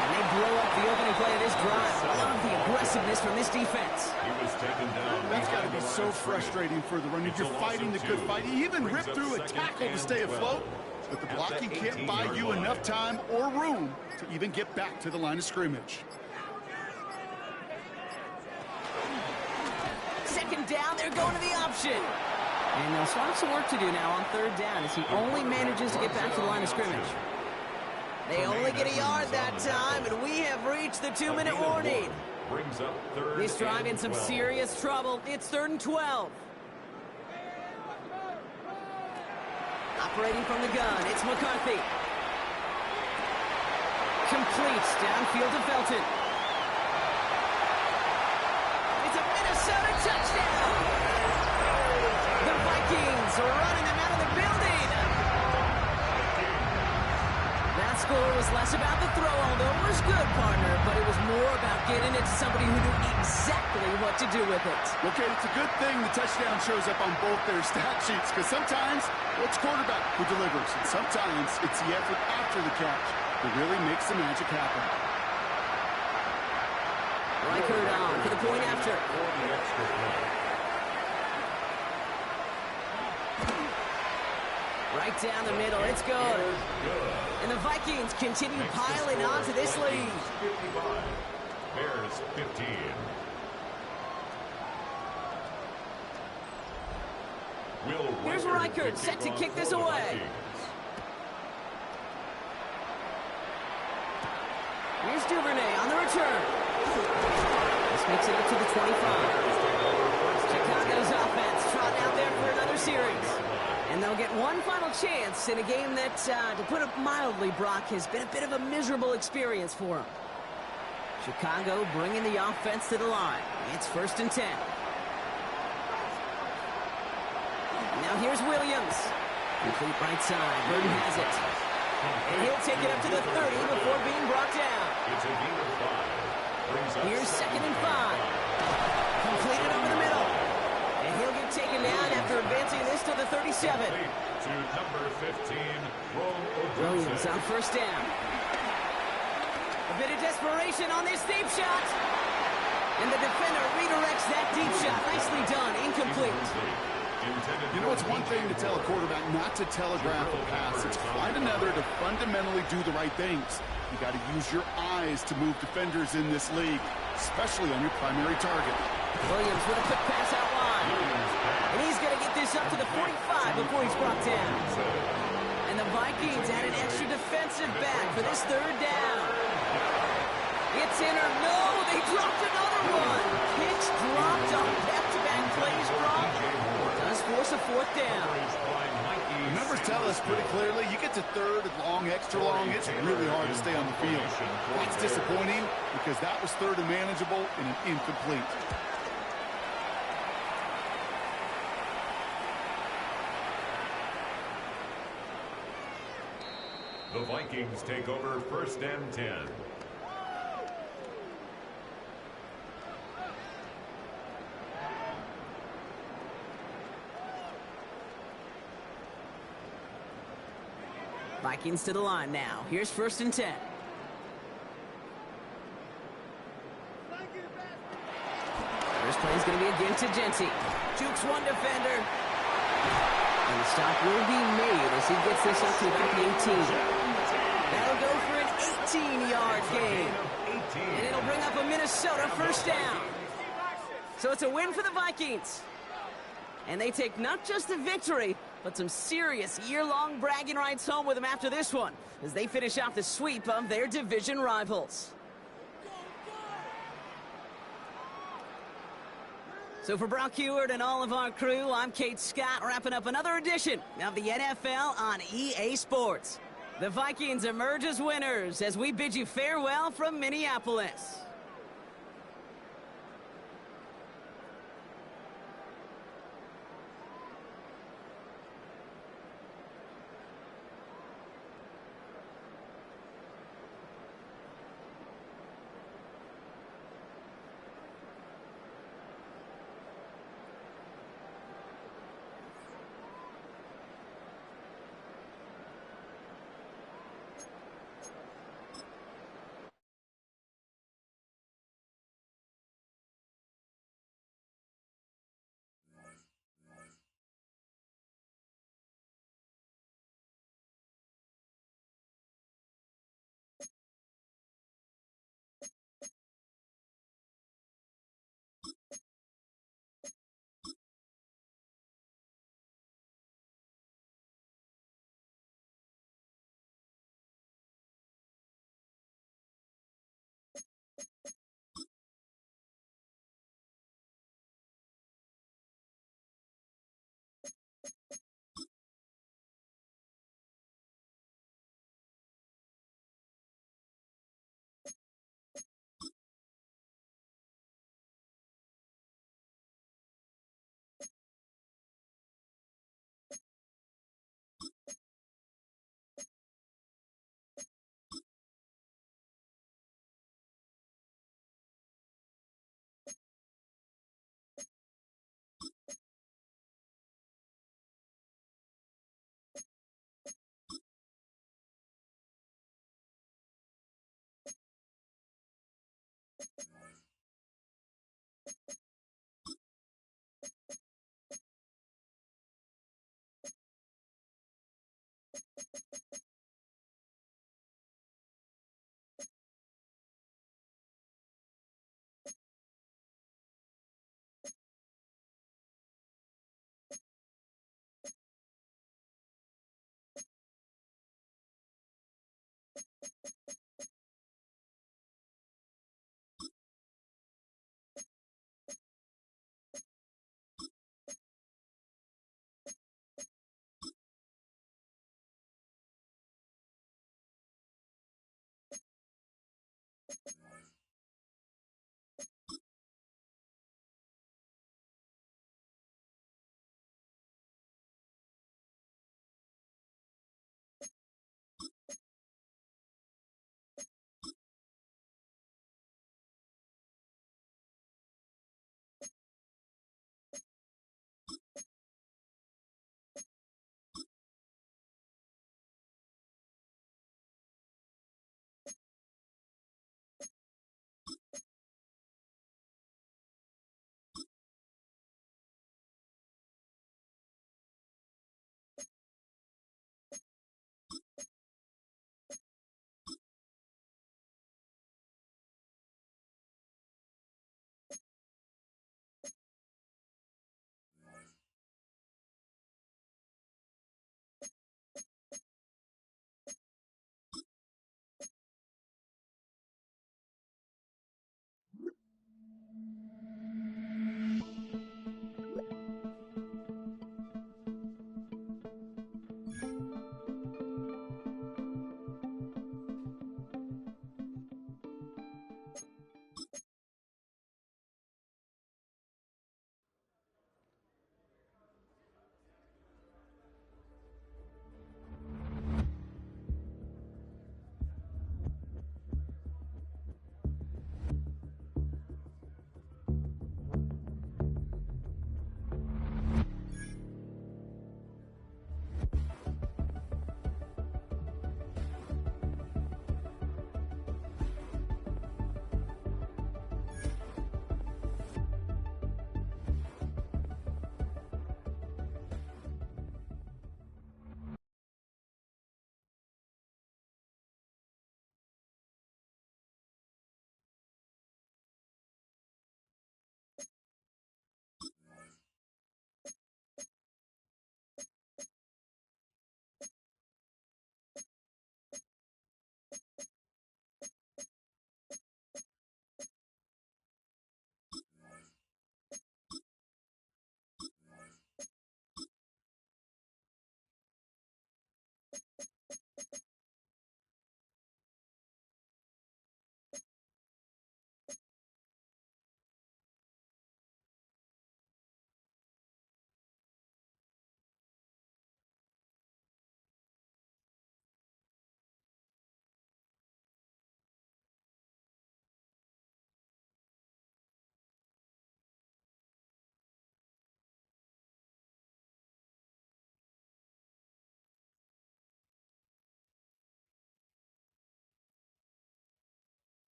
And they blow up the opening play of this drive. I love the aggressiveness from this defense. He was taken down. That's got to be so frustrating for the runner. You're fighting the good fight. He even ripped through a tackle to stay afloat. But the blocking can't buy you enough time or room to even get back to the line of scrimmage. 2nd down, they're going to the option. And they'll still have some work to do now on 3rd down as he only manages to get back to the line of scrimmage. They only get a yard that time, and we have reached the 2-minute warning. This drive in some serious trouble. It's 3rd and 12. Operating from the gun, it's McCarthy. Completes downfield to Felton. It's a Minnesota touchdown. The Vikings are running them out of the building. That score was less about the throw, although it was good, partner, but it was more about getting it to somebody who knew exactly what to do with it. Okay, it's a good thing the touchdown shows up on both their stat sheets, because sometimes it's quarterback who delivers, and sometimes it's the effort after the catch that really makes the magic happen. Reichert on for the point after. Right down the middle, it's good. And the Vikings continue piling on to this lead. 55. Bears 15. Here's Reichert set to kick this away. Here's Duvernay on the return. This makes it up to the 25. Chicago's offense trotting out there for another series. And they'll get one final chance in a game that, to put it mildly, Brock, has been a bit of a miserable experience for them. Chicago bringing the offense to the line. It's 1st and 10. Now here's Williams. Complete right side. Burton has it. And he'll take it up to the 30 before being brought down. It's a gain of 5. Brings up Here's 2nd and 5. Completed over the middle. And he'll get taken down after advancing this to the 37. To number 15, Williams on 1st down. A bit of desperation on this deep shot. And the defender redirects that deep shot. Nicely done. Incomplete. You know, it's one thing to tell a quarterback not to telegraph a pass. It's quite another to fundamentally do the right things. You got to use your eyes to move defenders in this league, especially on your primary target. Williams with a quick pass out wide. And he's going to get this up to the 45 before he's brought down. And the Vikings add an extra defensive back for this 3rd down. It's in or no, they dropped another one. Kicks dropped on back-to-back plays Brock. Does force a 4th down. The numbers tell us pretty clearly, you get to 3rd and long, extra long, it's really hard to stay on the field. That's disappointing because that was 3rd and manageable and an incomplete. The Vikings take over 1st and 10. Vikings to the line now. Here's 1st and 10. First play is going to be again to Genty. Jukes one defender. And the stop will be made as he gets this up to about the 18. That'll go for an 18-yard gain. And it'll bring up a Minnesota 1st down. So it's a win for the Vikings. And they take not just the victory, but some serious year-long bragging rights home with them after this one, as they finish off the sweep of their division rivals. So for Brock Heward and all of our crew, I'm Kate Scott, wrapping up another edition of the NFL on EA Sports. The Vikings emerge as winners as we bid you farewell from Minneapolis.